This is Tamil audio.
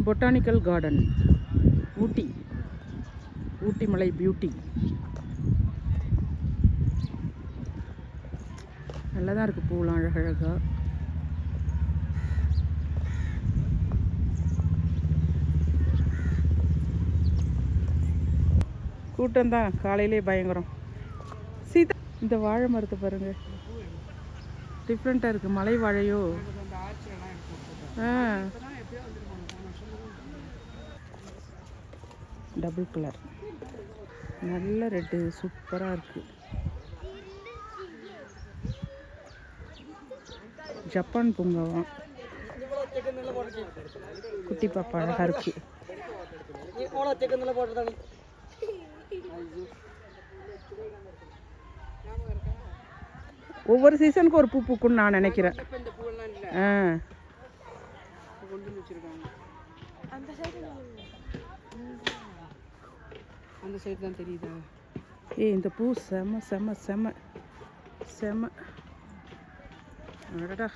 பொட்டானிக்கல் கார்டன் ஊட்டி, ஊட்டி மலை பியூட்டி. நல்லா தான் இருக்குது, பூலாம் அழகழகாக. கூட்டம் தான் காலையிலே பயங்கரம். சீதா, இந்த வாழை மரத்தை பாருங்க, டிஃப்ரெண்ட்டாக இருக்குது. மலை வாழையோ? டபுள் கலர், நல்ல ரெட்டு, சூப்பராக இருக்குது. ஜப்பான் பூங்காவாம். குட்டி பாப்பா அழகாக இருக்கு. ஒவ்வொரு சீசனுக்கு ஒரு பூ பூக்குன்னு நான் நினைக்கிறேன். அந்த சைடு தான் தெரியுதா? இந்த பூ செம செம செம செம. அடடா,